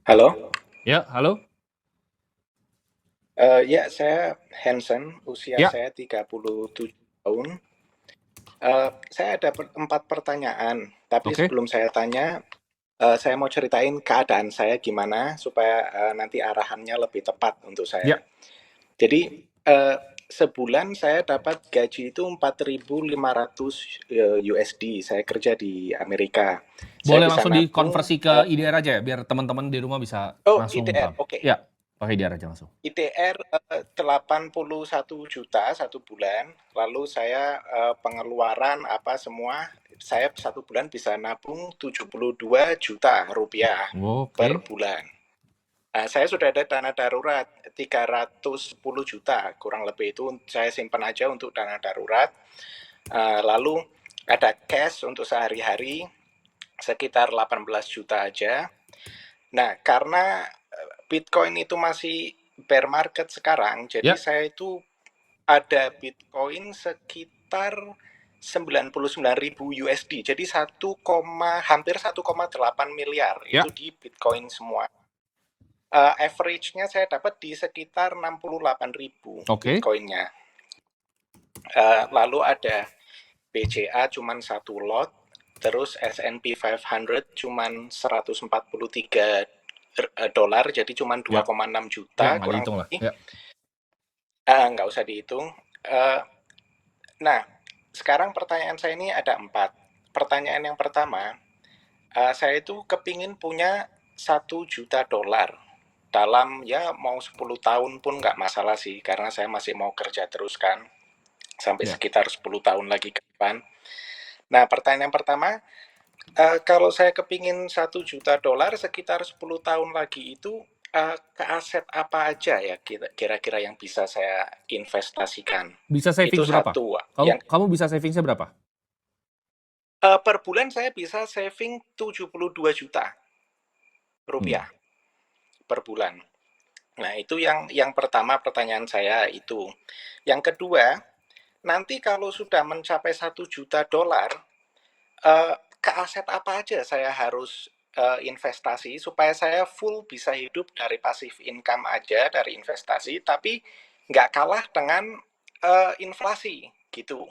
Halo, Ya, halo? ya saya Hansen, usia Ya, saya 37 tahun. Saya ada 4 pertanyaan, tapi oke. sebelum saya tanya, saya mau ceritain keadaan saya gimana supaya nanti arahannya lebih tepat untuk saya. Ya, Jadi sebulan saya dapat gaji itu 4.500 USD. Saya kerja di Amerika. Saya boleh bisa langsung nabung. dikonversi ke IDR aja ya, biar teman-teman di rumah bisa Oh, langsung IDR, paham. oke. Ya, pakai IDR aja langsung. ITR 81 juta satu bulan, lalu saya pengeluaran apa semua, saya satu bulan bisa nabung 72 juta rupiah per Oke. bulan. Nah, saya sudah ada dana darurat 310 juta, kurang lebih itu saya simpan aja untuk dana darurat. Lalu ada cash untuk sehari-hari sekitar 18 juta aja. Nah, karena Bitcoin itu masih bear market sekarang, jadi Ya, saya itu ada Bitcoin sekitar 99.000 USD. Jadi hampir 1,8 miliar itu ya. di Bitcoin semua. Average-nya saya dapat di sekitar 68.000 Oke. Bitcoin-nya. Lalu ada BCA cuman satu lot, terus S&P 500 cuman 143 dolar, jadi cuman Ya, 2,6 ya juta nggak kurang dihitung lah. lebih. Ya, Nggak usah dihitung. Eh, nah, sekarang pertanyaan saya ini ada 4. Pertanyaan yang pertama, saya itu kepingin punya 1 juta dolar dalam ya mau 10 tahun pun nggak masalah sih, karena saya masih mau kerja terus kan, sampai ya. sekitar 10 tahun lagi ke depan. Nah, pertanyaan yang pertama, kalau saya kepingin 1 juta dolar sekitar 10 tahun lagi itu, ke aset apa aja ya kira-kira yang bisa saya investasikan? Bisa Itu savings berapa? satu. Kamu Yang kamu bisa savingsnya berapa? per bulan saya bisa saving 72 juta Hmm. rupiah per bulan. Nah, itu yang pertama pertanyaan saya itu. Yang kedua, nanti kalau sudah mencapai 1 juta dolar, ke aset apa aja saya harus investasi supaya saya full bisa hidup dari passive income aja dari investasi, tapi nggak kalah dengan inflasi gitu.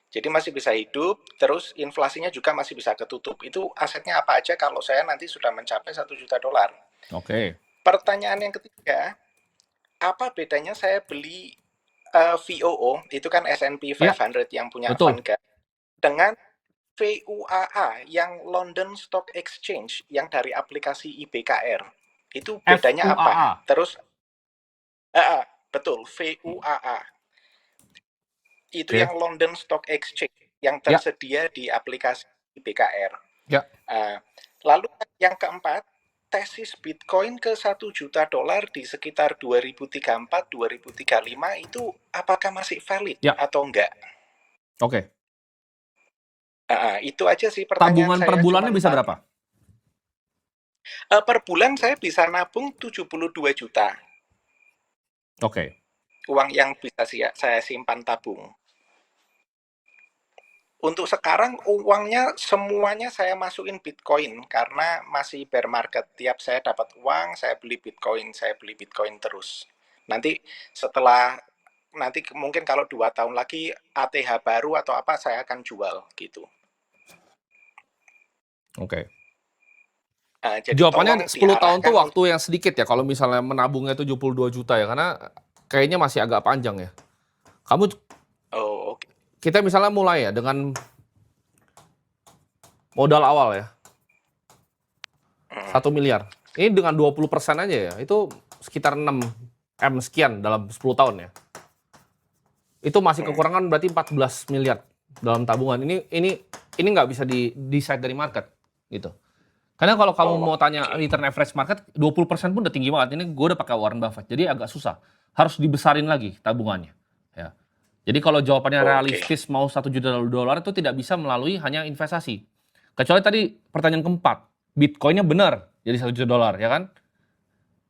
Jadi masih bisa hidup, terus inflasinya juga masih bisa ketutup. Itu asetnya apa aja kalau saya nanti sudah mencapai 1 juta dolar. Oke. Pertanyaan yang ketiga, apa bedanya saya beli VOO, itu kan S&P Ya, 500 yang punya betul. Vanguard, dengan VUAA yang London Stock Exchange yang dari aplikasi IBKR. Itu bedanya apa? FUAA. Terus, betul, VUAA. Itu Oke. yang London Stock Exchange yang Ya, tersedia di aplikasi IBKR. ya. Lalu yang keempat, tesis Bitcoin ke 1 juta dolar di sekitar 2034, 2035 itu apakah masih valid Ya. atau enggak? Oke. Itu aja sih pertanyaan Tabungan per saya, cuma bulannya bisa 4. berapa? Per bulan saya bisa nabung 72 juta Oke. uang yang bisa saya simpan tabung. Untuk sekarang uangnya semuanya saya masukin Bitcoin karena masih bear market. Tiap saya dapat uang, saya beli Bitcoin terus. Nanti setelah nanti mungkin kalau 2 tahun lagi ATH baru atau apa saya akan jual gitu. Oke. Jadi tolong Jawabannya 10 tahun tuh diarahkan untuk. waktu yang sedikit ya kalau misalnya menabungnya 72 juta ya, karena kayaknya masih agak panjang ya. Kamu Oh, oke. Kita misalnya mulai ya dengan modal awal ya, Hmm. 1 miliar. Ini dengan 20% aja ya, itu sekitar 6 M sekian dalam 10 tahun ya. Itu masih Hmm. kekurangan berarti 14 miliar dalam tabungan. Ini nggak bisa di-decide dari market gitu. Karena kalau kamu Oh, mau tanya oke. return average market, 20% pun udah tinggi banget. Ini gue udah pakai Warren Buffett. Jadi agak susah. Harus dibesarin lagi tabungannya. Ya. Jadi kalau jawabannya Oke. realistis mau 1 juta dolar itu tidak bisa melalui hanya investasi. Kecuali tadi pertanyaan keempat, Bitcoinnya benar jadi 1 juta dolar, ya kan?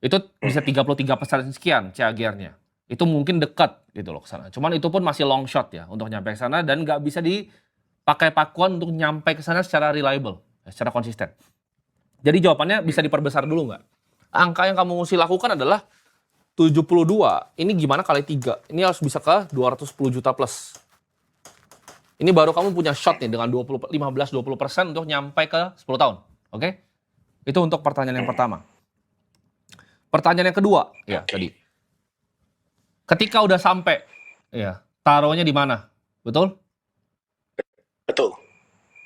Itu bisa Hmm. 33% sekian CAGR-nya. Itu mungkin dekat gitu loh ke sana. Cuman itu pun masih long shot ya untuk nyampe ke sana dan nggak bisa dipakai pakuan untuk nyampe ke sana secara reliable, secara konsisten. Jadi jawabannya bisa diperbesar dulu nggak? Angka yang kamu mesti lakukan adalah 72. Ini gimana kali 3? Ini harus bisa ke 210 juta plus. Ini baru kamu punya shot nih dengan 15-20% untuk nyampe ke 10 tahun. Oke? Itu untuk pertanyaan yang pertama. Pertanyaan yang kedua, ya Oke. tadi. Ketika udah sampai, ya, taruhnya di mana? Betul? Betul.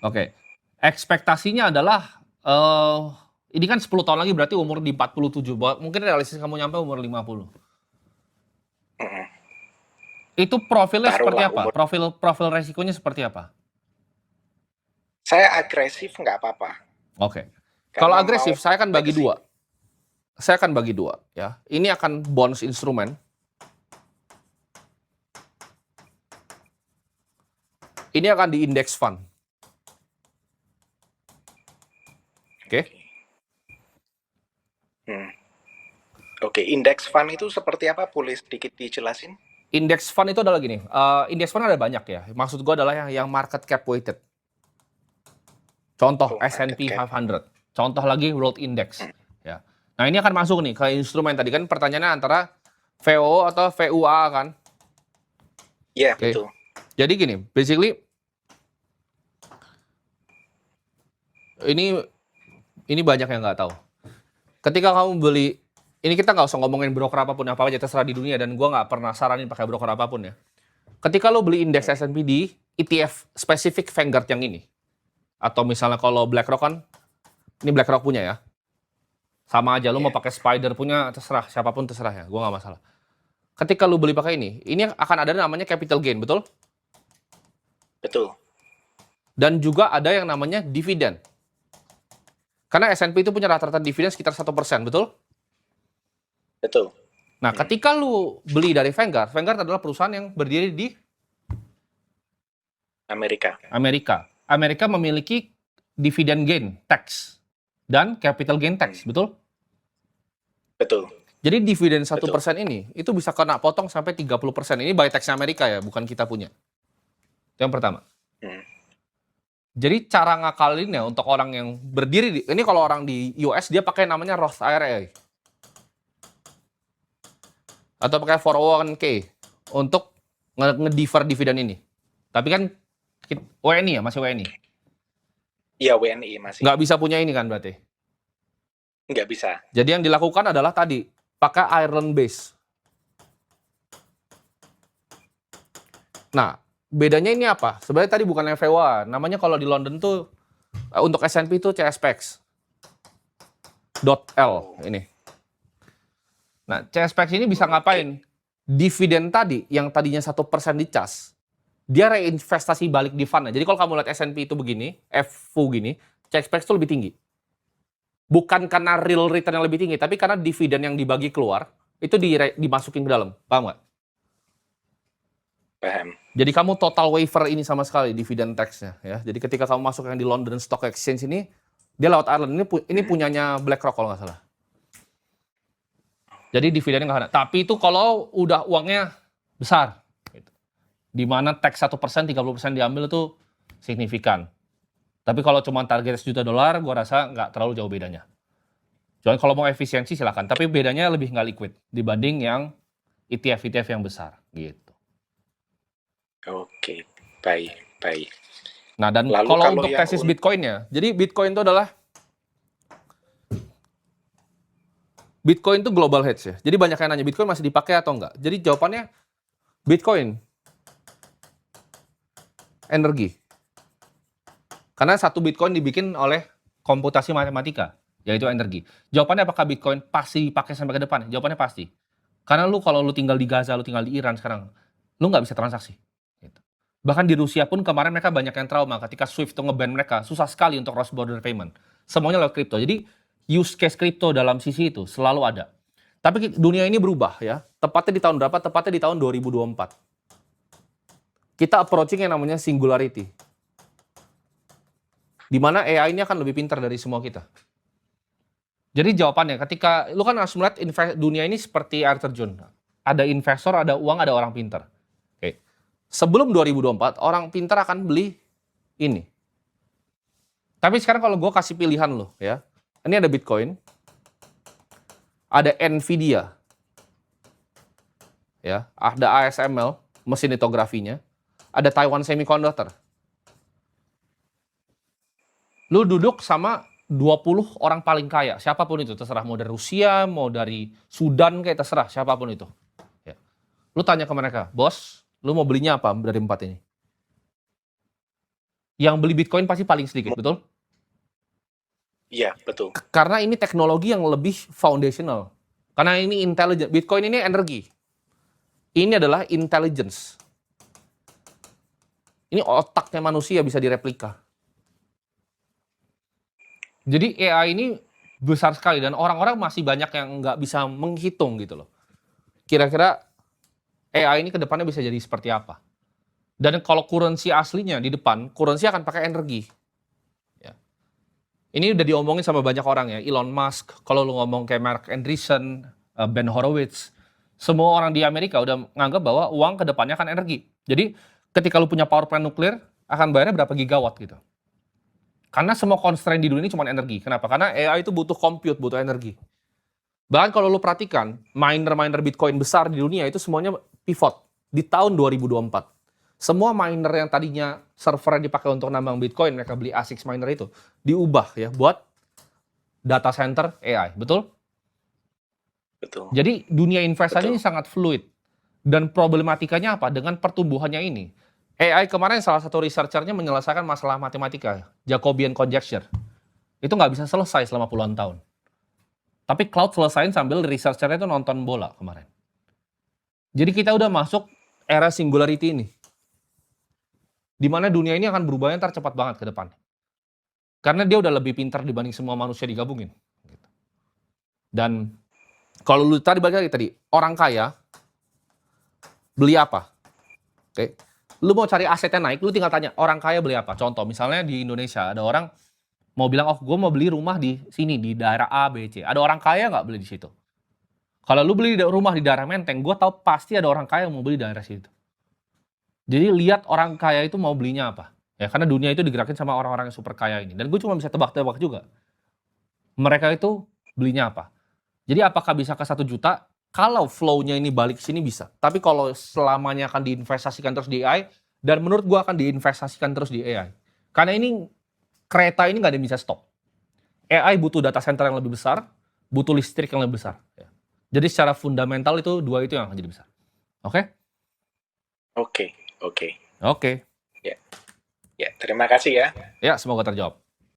Oke. Ekspektasinya adalah ini kan 10 tahun lagi berarti umur di 47. Mungkin realistis kamu nyampe umur 50. Mm-mm. Itu profilnya seperti Taruhlah apa? umur. Profil resikonya seperti apa? Saya agresif nggak apa-apa. Oke. Kalau Karena mau agresif, saya akan sampai bagi ke sini. dua. Saya akan bagi dua, ya. Ini akan bonds instrumen. Ini akan di index fund. Oke. Oke, index fund itu seperti apa? Boleh sedikit dijelasin? Index fund itu adalah gini. Index fund ada banyak ya. Maksud gue adalah yang market cap weighted. Contoh Market S&P cap. 500. Contoh lagi World Index. Ya. Nah ini akan masuk nih ke instrumen tadi kan pertanyaannya antara VOO atau VUA kan. Iya, Oke. betul. Jadi gini, basically ini banyak yang nggak tahu. Ketika kamu beli, ini kita nggak usah ngomongin broker apapun, apa aja terserah di dunia dan gue nggak pernah saranin pakai broker apapun ya. Ketika lo beli indeks S&P di ETF spesifik Vanguard yang ini, atau misalnya kalau BlackRock kan, ini BlackRock punya ya. Sama aja, lo mau pakai Spider punya, terserah, siapapun terserah ya, gue nggak masalah. Ketika lo beli pakai ini akan ada namanya capital gain, betul? Betul. Dan juga ada yang namanya dividen. Karena S&P itu punya rata-rata dividen sekitar 1%, betul? Betul. Nah, ketika lu beli dari Vanguard adalah perusahaan yang berdiri di Amerika. Amerika memiliki dividen gain tax dan capital gain tax, betul? Betul. Jadi dividen 1% ini, itu bisa kena potong sampai 30%. Ini by tax Amerika ya, bukan kita punya. Itu yang pertama. Jadi cara ngakalinnya untuk orang yang berdiri di, ini kalau orang di US dia pakai namanya Roth IRA. Atau pakai 401k untuk nge-defer dividen ini. Tapi kan WNI ya, masih WNI. Iya, WNI masih. Nggak bisa punya ini kan berarti? Nggak bisa. Jadi yang dilakukan adalah tadi, pakai Ireland base. Nah, bedanya ini apa? Sebenarnya tadi bukan FVWA, namanya kalau di London tuh, untuk S&P itu CSPX. .L ini. Nah, CSPX ini bisa ngapain? Dividen tadi, yang tadinya 1% dicas, dia reinvestasi balik di fund. Jadi kalau kamu lihat S&P itu begini, FU gini, CSPX itu lebih tinggi. Bukan karena real return yang lebih tinggi, tapi karena dividen yang dibagi keluar, itu dimasukin ke dalam. Paham nggak? Paham. Jadi kamu total waiver ini sama sekali, dividen tax-nya. Ya. Jadi ketika kamu masuk yang di London Stock Exchange ini, dia lewat Ireland. Ini punyanya BlackRock kalau nggak salah. Jadi dividennya nggak ada. Tapi itu kalau udah uangnya besar. Gitu. Di mana tax 1%, 30% diambil itu signifikan. Tapi kalau cuma target $1 juta, gue rasa nggak terlalu jauh bedanya. Jadi kalau mau efisiensi silakan. Tapi bedanya lebih nggak liquid dibanding yang ETF yang besar. Gitu. Oke, baik. Nah, dan kalau untuk tesis Bitcoin-nya, jadi Bitcoin itu adalah Bitcoin itu global hedge ya. Jadi banyak yang nanya Bitcoin masih dipakai atau enggak. Jadi jawabannya Bitcoin energi. Karena satu Bitcoin dibikin oleh komputasi matematika, yaitu energi. Jawabannya apakah Bitcoin pasti dipakai sampai ke depan? Jawabannya pasti. Karena kalau lu tinggal di Gaza, lu tinggal di Iran sekarang, lu nggak bisa transaksi. Gitu. Bahkan di Rusia pun kemarin mereka banyak yang trauma ketika SWIFT itu nge-ban mereka, susah sekali untuk cross border payment. Semuanya lewat kripto. Jadi use case kripto dalam sisi itu selalu ada. Tapi dunia ini berubah ya. Tepatnya di tahun berapa? Tepatnya di tahun 2024. Kita approaching yang namanya singularity. Di mana AI ini akan lebih pintar dari semua kita. Jadi jawabannya, ketika lu kan harus melihat dunia ini seperti air terjun. Ada investor, ada uang, ada orang pintar. Oke. Sebelum 2024, orang pintar akan beli ini. Tapi sekarang kalau gue kasih pilihan lo, ya. Ini ada Bitcoin. ada Nvidia, ya, ada ASML, mesin litografinya, ada Taiwan Semiconductor. Lu duduk sama 20 orang paling kaya, siapapun itu, terserah mau dari Rusia, mau dari Sudan, kayak terserah, siapapun itu. Ya. Lu tanya ke mereka, bos, lu mau belinya apa dari 4 ini? Yang beli Bitcoin pasti paling sedikit, betul? Iya, betul. Karena ini teknologi yang lebih foundational. Karena ini intelligent. Bitcoin ini energi. Ini adalah intelligence. Ini otaknya manusia bisa direplika. Jadi AI ini besar sekali dan orang-orang masih banyak yang nggak bisa menghitung gitu loh. Kira-kira AI ini ke depannya bisa jadi seperti apa? Dan kalau currency aslinya di depan, currency akan pakai energi. Ya. Ini udah diomongin sama banyak orang ya, Elon Musk, kalau lu ngomong kayak Mark Andreessen, Ben Horowitz, semua orang di Amerika udah nganggap bahwa uang ke depannya akan energi. Jadi ketika lu punya power plant nuklir, akan bayarnya berapa gigawatt gitu. Karena semua constraint di dunia ini cuma energi. Kenapa? Karena AI itu butuh compute, butuh energi. Bahkan kalau lu perhatikan, miner-miner Bitcoin besar di dunia itu semuanya pivot di tahun 2024. Semua miner yang tadinya server dipakai untuk nambang Bitcoin, mereka beli ASIC miner itu, diubah ya buat data center AI, betul? Betul. Jadi dunia investasi Betul. ini sangat fluid. Dan problematikanya apa? Dengan pertumbuhannya ini. AI kemarin salah satu researchernya menyelesaikan masalah matematika, Jacobian conjecture. Itu nggak bisa selesai selama puluhan tahun. Tapi cloud selesain sambil researchernya itu nonton bola kemarin. Jadi kita udah masuk era singularity ini. Di mana dunia ini akan berubahnya ntar cepat banget ke depan. Karena dia udah lebih pintar dibanding semua manusia digabungin. Dan kalau lu tadi balik lagi tadi, orang kaya beli apa? Oke. Lu mau cari asetnya naik, lu tinggal tanya orang kaya beli apa. Contoh misalnya di Indonesia ada orang mau bilang, oh gue mau beli rumah di sini, di daerah A, B, C. Ada orang kaya nggak beli di situ? Kalau lu beli rumah di daerah Menteng, gue tahu pasti ada orang kaya yang mau beli di daerah situ. Jadi lihat orang kaya itu mau belinya apa. Ya, karena dunia itu digerakin sama orang-orang yang super kaya ini. Dan gue cuma bisa tebak-tebak juga. Mereka itu belinya apa. Jadi apakah bisa ke 1 juta? Kalau flow-nya ini balik ke sini bisa. Tapi kalau selamanya akan diinvestasikan terus di AI, dan menurut gue akan diinvestasikan terus di AI. Karena ini kereta ini nggak ada yang bisa stop. AI butuh data center yang lebih besar, butuh listrik yang lebih besar. Ya. Jadi secara fundamental itu dua itu yang akan jadi besar. Oke? Oke. Oke. Ya, terima kasih ya. Ya, semoga terjawab.